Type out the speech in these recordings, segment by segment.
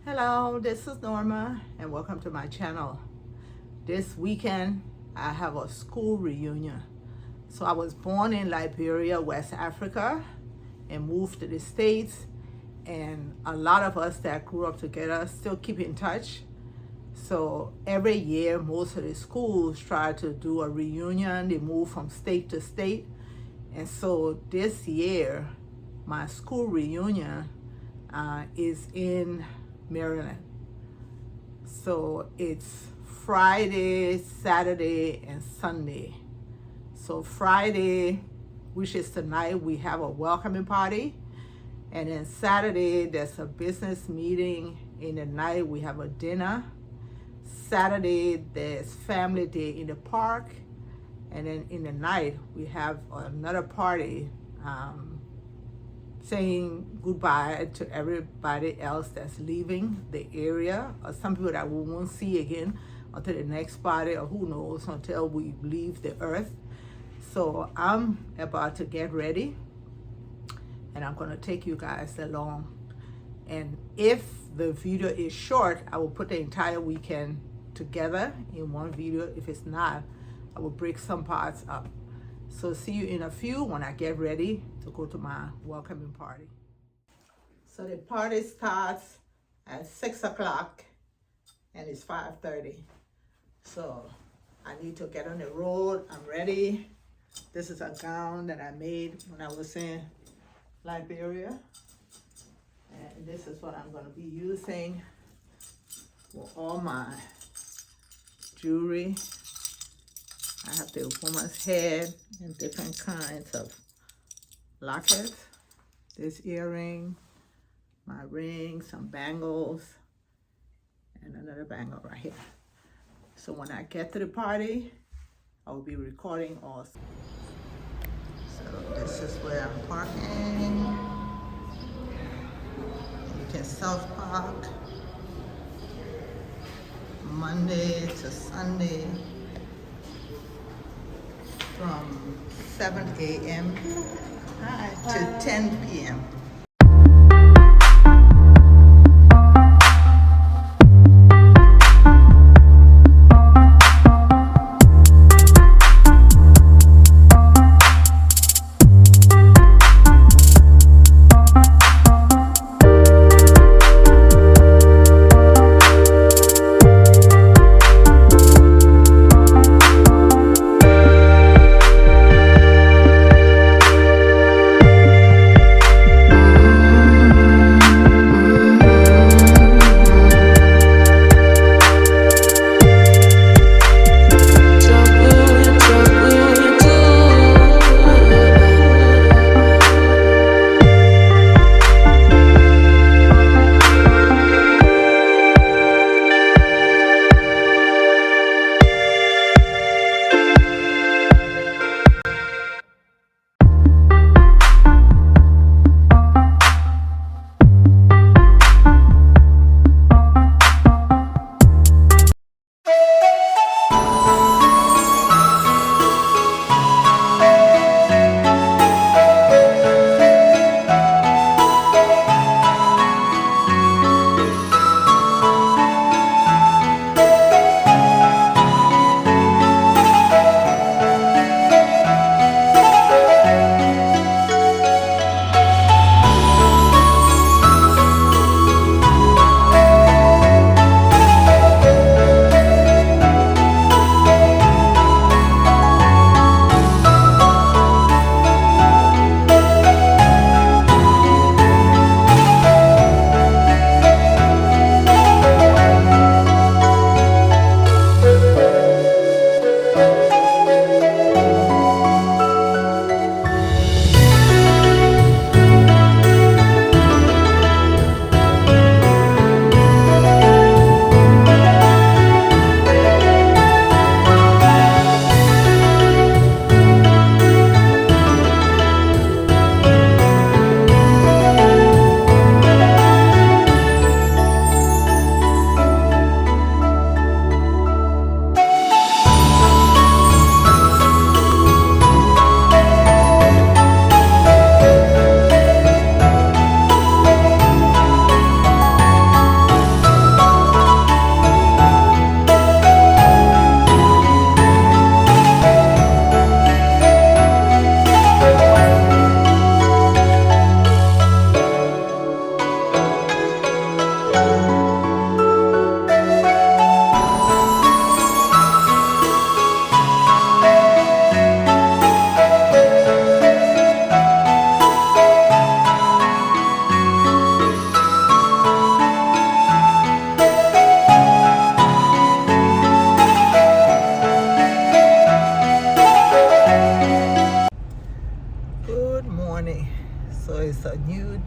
Hello, this is Norma and welcome to my channel. This weekend I have a school reunion. So I was born in Liberia, West Africa, and moved to the States, and a lot of us that grew up together still keep in touch. So every year most of the schools try to do a reunion. They move from state to state, and so this year my school reunion is in Maryland. So it's Friday, Saturday, and Sunday. So Friday, which is tonight, we have a welcoming party. And then Saturday, there's a business meeting. In the night, we have a dinner. Saturday, there's family day in the park. And then in the night, we have another party saying goodbye to everybody else that's leaving the area, or some people that we won't see again until the next party, or who knows, until we leave the earth. So I'm about to get ready, and I'm going to take you guys along. And if the video is short, I will put the entire weekend together in one video. If it's not, I will break some parts up. So see you in a few when I get ready to go to my welcoming party. So the party starts at 6 o'clock and it's 5:30. So I need to get on the road. I'm ready. This is a gown that I made when I was in Liberia. And this is what I'm going to be using for all my jewelry. I have the woman's head and different kinds of lockets. This earring, my ring, some bangles, and another bangle right here. So when I get to the party, I will be recording also. So this is where I'm parking. You can self-park Monday to Sunday, from 7 a.m. to 10 p.m.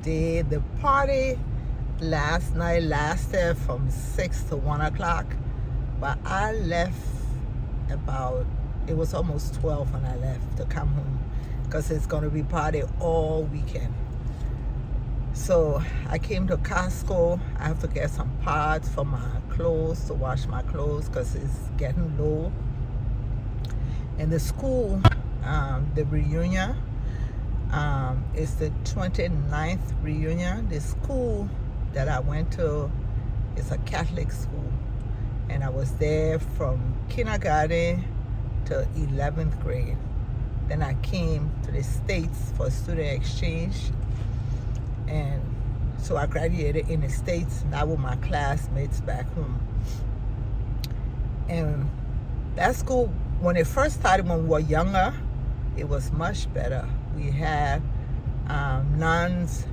day. The party last night lasted from 6 to 1 o'clock, but I left it was almost 12 when I left to come home, because it's going to be party all weekend. So I came to Costco. I have to get some parts for my clothes, to wash my clothes, because it's getting low. And the school, the reunion, is the 29th reunion. The school that I went to is a Catholic school, and I was there from kindergarten to 11th grade. Then I came to the States for student exchange, and so I graduated in the States, now with my classmates back home. And that school, when it first started, when we were younger, it was much better. We had nuns,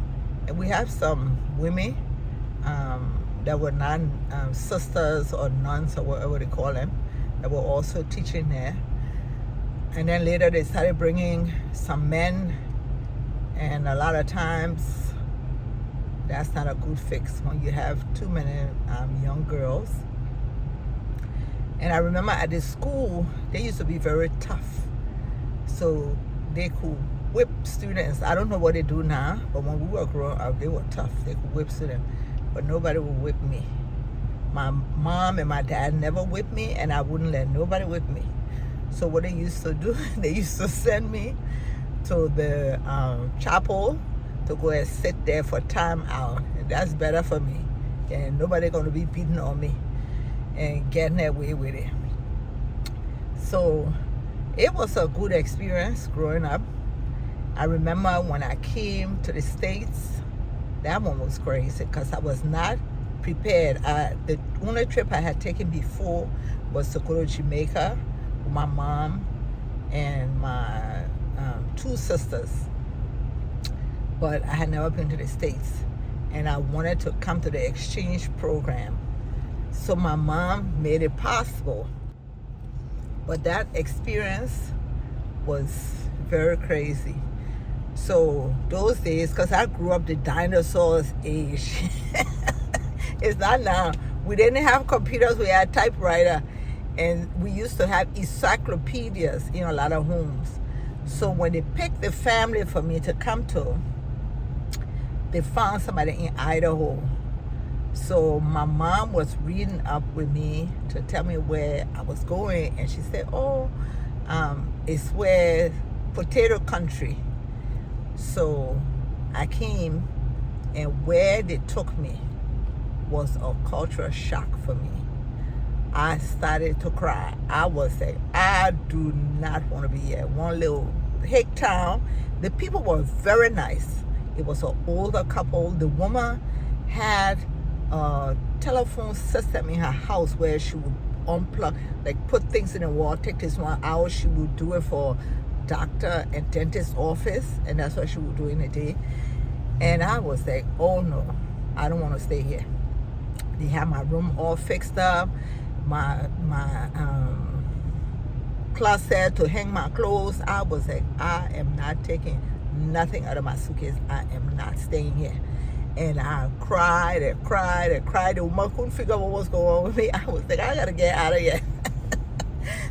and we have some women that were non sisters or nuns or whatever they call them, that were also teaching there. And then later they started bringing some men, and a lot of times that's not a good fix when you have too many young girls. And I remember at the school, they used to be very tough. So they could whip students. I don't know what they do now, but when we were growing up, they were tough. They could whip students, but nobody would whip me. My mom and my dad never whipped me, and I wouldn't let nobody whip me. So what they used to do, they used to send me to the chapel to go and sit there for time out. And that's better for me. And nobody gonna be beating on me and getting away with it. So it was a good experience growing up. I remember when I came to the States, that one was crazy because I was not prepared. The only trip I had taken before was to go to Jamaica with my mom and my two sisters. But I had never been to the States, and I wanted to come to the exchange program. So my mom made it possible. But that experience was very crazy. So those days, because I grew up the dinosaurs age, it's not now. We didn't have computers, we had typewriter, and we used to have encyclopedias in a lot of homes. So when they picked the family for me to come to, they found somebody in Idaho. So my mom was reading up with me to tell me where I was going, and she said, oh, it's where potato country. So I came, and where they took me was a cultural shock for me. I started to cry. I was like, I do not want to be here. One little hick town. The people were very nice. It was an older couple. The woman had a telephone system in her house where she would unplug, like put things in the wall, take this one out. She would do it for doctor and dentist office, and that's what she would do in a day. And I was like, oh no, I don't want to stay here. They had my room all fixed up, my closet to hang my clothes. I was like, I am not taking nothing out of my suitcase. I am not staying here. And I cried and cried and cried. The woman couldn't figure out what was going on with me. I was like, I gotta get out of here.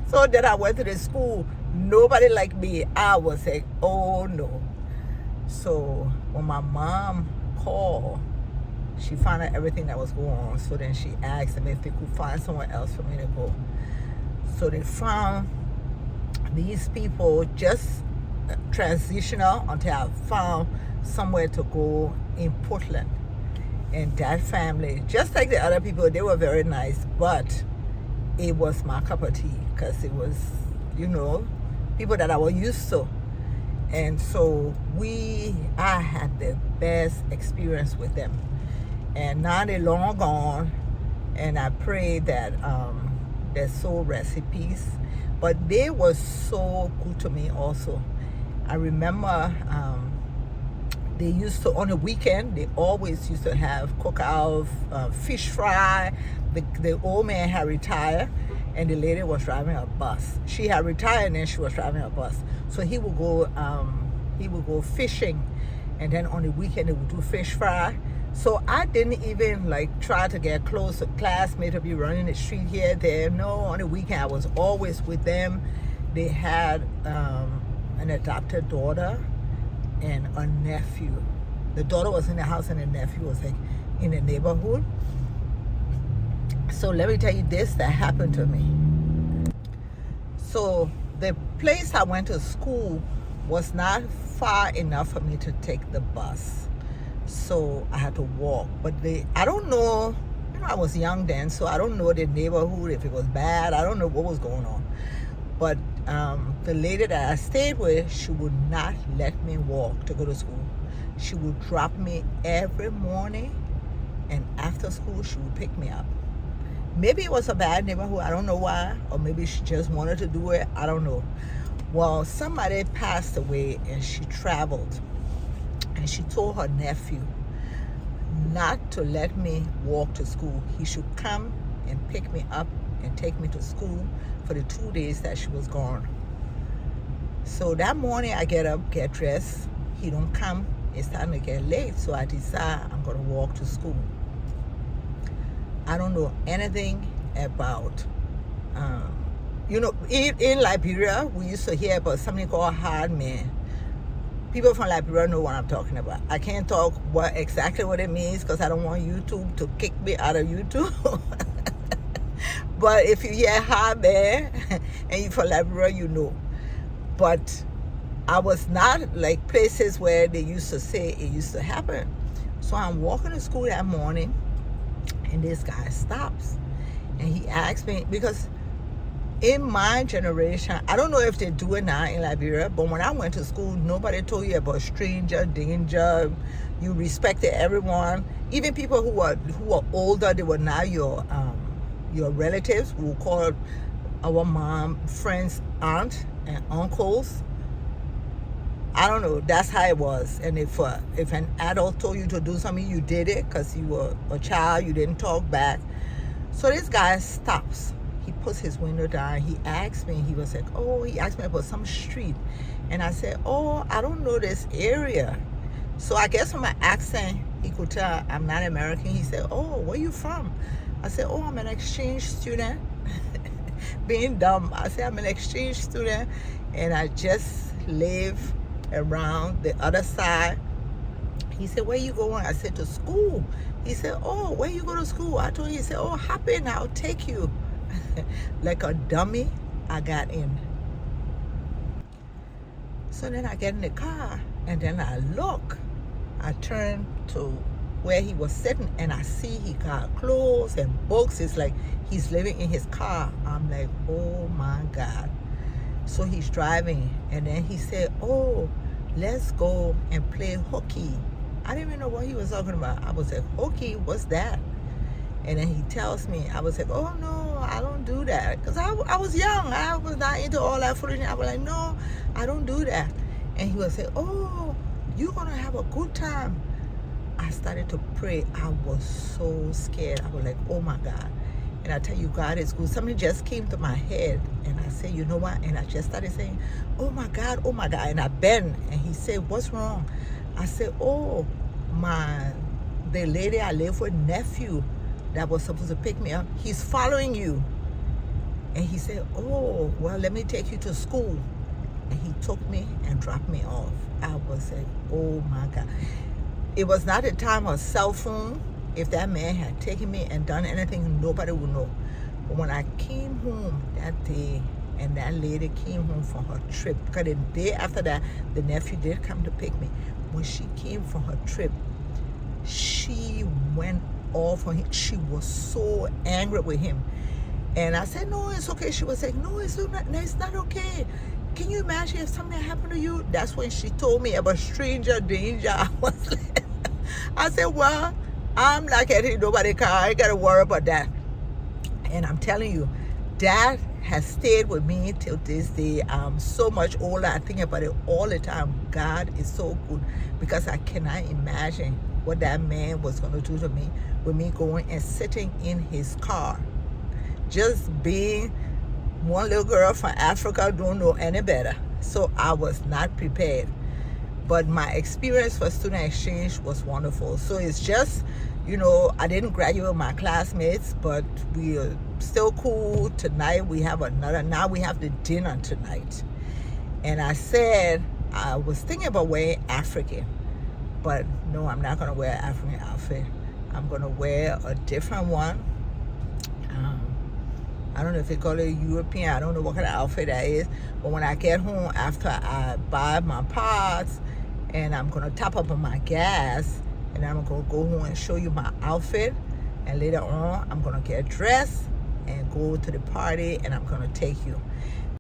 So then I went to the school. Nobody liked me. I was like, oh no. So when my mom called, she found out everything that was going on. So then she asked them if they could find somewhere else for me to go. So they found these people, just transitional until I found somewhere to go in Portland. And that family, just like the other people, they were very nice, but it was my cup of tea because it was, you know, people that I was used to. And so I had the best experience with them. And now they're long gone, and I pray that their soul rest in peace. But they were so good to me also. I remember they used to, on the weekend, they always used to have cookout, fish fry. The old man had retired, and the lady was driving a bus. She had retired, and then she was driving a bus. So he would go fishing, and then on the weekend they would do fish fry. So I didn't even like try to get close to classmates to be running the street here, there. No, on the weekend I was always with them. They had an adopted daughter and a nephew. The daughter was in the house and the nephew was like in the neighborhood. So let me tell you this that happened to me. So the place I went to school was not far enough for me to take the bus. So I had to walk. But I don't know, I was young then, so I don't know the neighborhood, if it was bad. I don't know what was going on. But the lady that I stayed with, she would not let me walk to go to school. She would drop me every morning, and after school, she would pick me up. Maybe it was a bad neighborhood, I don't know why, or maybe she just wanted to do it, I don't know. Well, somebody passed away and she traveled, and she told her nephew not to let me walk to school. He should come and pick me up and take me to school for the 2 days that she was gone. So that morning I get up, get dressed, he don't come, it's time to get late, so I decide I'm gonna walk to school. I don't know anything about, in Liberia, we used to hear about something called hard man. People from Liberia know what I'm talking about. I can't talk exactly what it means because I don't want YouTube to kick me out of YouTube. But if you hear hard man and you're from Liberia, you know. But I was not like places where they used to say it used to happen. So I'm walking to school that morning, and this guy stops and he asks me, because in my generation, I don't know if they do it now in Liberia, but when I went to school, nobody told you about stranger danger. You respected everyone, even people who were older. They were now your relatives. We would call our mom friends aunt and uncles. I don't know, that's how it was. And if an adult told you to do something, you did it because you were a child, you didn't talk back. So this guy stops, he puts his window down, he asked me, he asked me about some street. And I said, oh, I don't know this area. So I guess from my accent, he could tell I'm not American. He said, oh, where you from? I said, oh, I'm an exchange student. Being dumb, I said, I'm an exchange student and I just live around the other side. He said, where you going? I said, to school. He said, oh, where you go to school? I told him. He said, oh, hop in, I'll take you. Like a dummy, I got in. So then I get in the car and then I look. I turn to where he was sitting and I see he got clothes and books. It's like he's living in his car. I'm like, oh my God. So he's driving and then he said, oh, let's go and play hooky. I didn't even know what he was talking about. I was like, hooky, what's that? And then he tells me, I was like, oh no, I don't do that. Because I was young, I was not into all that foolishness. I was like, no, I don't do that. And he was like, oh, you're gonna have a good time. I started to pray. I was so scared. I was like, oh my God. And I tell you, God is good. Something just came to my head. And I said, you know what? And I just started saying, oh my God, oh my God. And I bent. And he said, what's wrong? I said, oh, the lady I live with, nephew, that was supposed to pick me up, he's following you. And he said, oh, well, let me take you to school. And he took me and dropped me off. I was like, oh my God. It was not a time of cell phone. If that man had taken me and done anything, nobody would know. But when I came home that day, and that lady came home from her trip, because the day after that, the nephew did come to pick me. When she came from her trip, she went off on him. She was so angry with him. And I said, no, it's okay. She was like, no, it's not okay. Can you imagine if something happened to you? That's when she told me about stranger danger. I said, well, I'm not getting nobody car. I ain't got to worry about that. And I'm telling you, that has stayed with me till this day. I'm so much older. I think about it all the time. God is so good, because I cannot imagine what that man was going to do to me with me going and sitting in his car. Just being one little girl from Africa, don't know any better. So I was not prepared. but my experience for student exchange was wonderful. So it's just, you know, I didn't graduate with my classmates, but we are still cool. Tonight we have now we have the dinner tonight. And I said, I was thinking about wearing African, but no, I'm not gonna wear an African outfit. I'm gonna wear a different one. I don't know if they call it European. I don't know what kind of outfit that is. But when I get home, after I buy my pots, and I'm gonna top up on my gas, and I'm gonna go home and show you my outfit. And later on, I'm gonna get dressed and go to the party, and I'm gonna take you.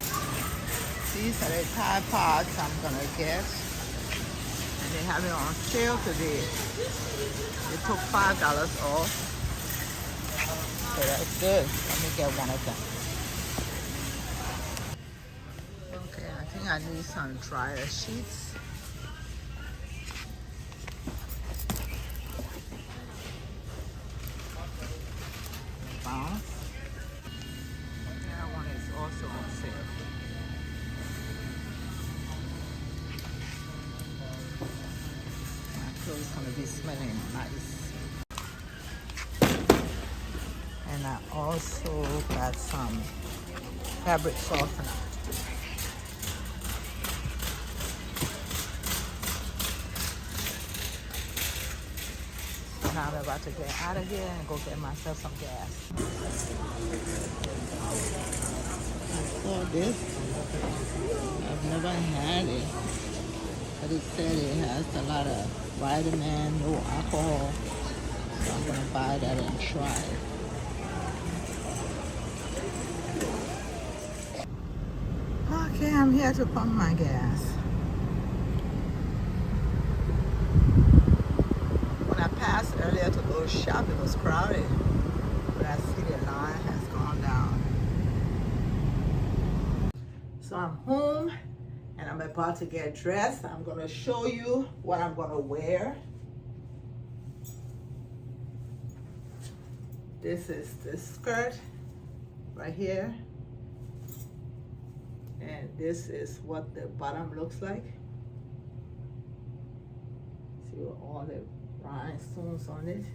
These are the Tide Pods I'm gonna get. And they have it on sale today. They took $5 off. So that's good. Let me get one of them. Okay, I think I need some dryer sheets. Bounce. That one is also on sale. My clothes gonna be smelling nice. And I also got some fabric softener. So now I'm about to get out of here and go get myself some gas. I saw this. I've never had it. But it said it has a lot of vitamin, no alcohol. So I'm gonna buy that and try it. Okay, I'm here to pump my gas. When I passed earlier to go shop, it was crowded. But I see the line has gone down. So I'm home and I'm about to get dressed. I'm gonna show you what I'm gonna wear. This is the skirt right here. And this is what the bottom looks like. See all the rhinestones on it.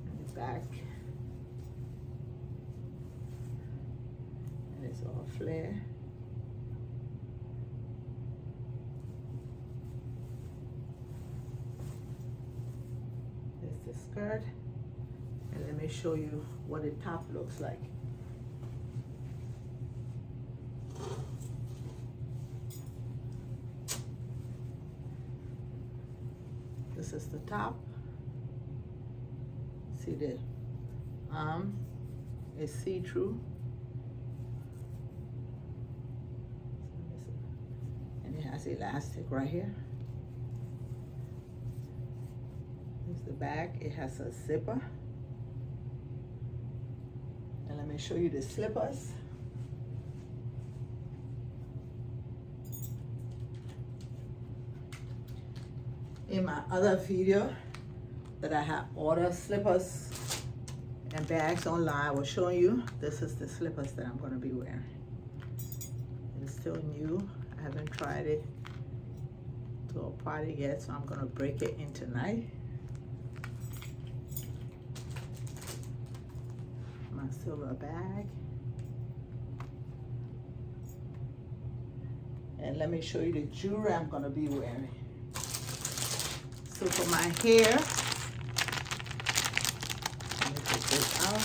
And the back. And it's all flare. There's the skirt. And let me show you what the top looks like. This is the top. See the arm is see-through. And it has elastic right here. Here's the back. It has a zipper. And let me show you the slippers. In my other video that I have ordered slippers and bags online, I was showing you, this is the slippers that I'm gonna be wearing. It's still new. I haven't tried it to a party yet, so I'm gonna break it in tonight. My silver bag. And let me show you the jewelry I'm gonna be wearing. So for my hair, let me take this out.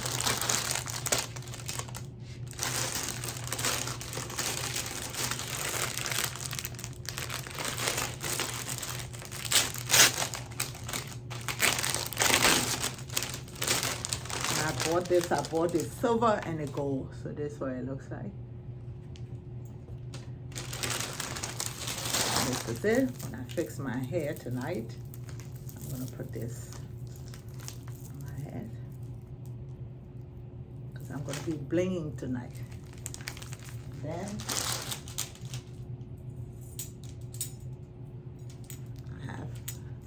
And I bought the silver and the gold. So this is what it looks like. And this is it. When I fix my hair tonight, I'm gonna put this on my head because I'm gonna be blinging tonight. Then I have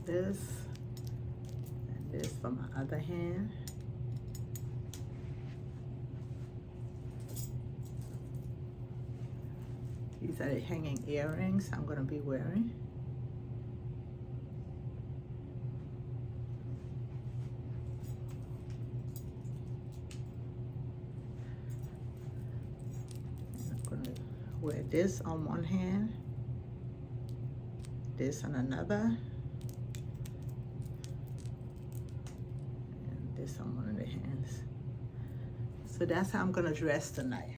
this and this for my other hand. These are the hanging earrings I'm gonna be wearing. I'm gonna wear this on one hand, this on another, and this on one of the hands. So that's how I'm gonna dress tonight.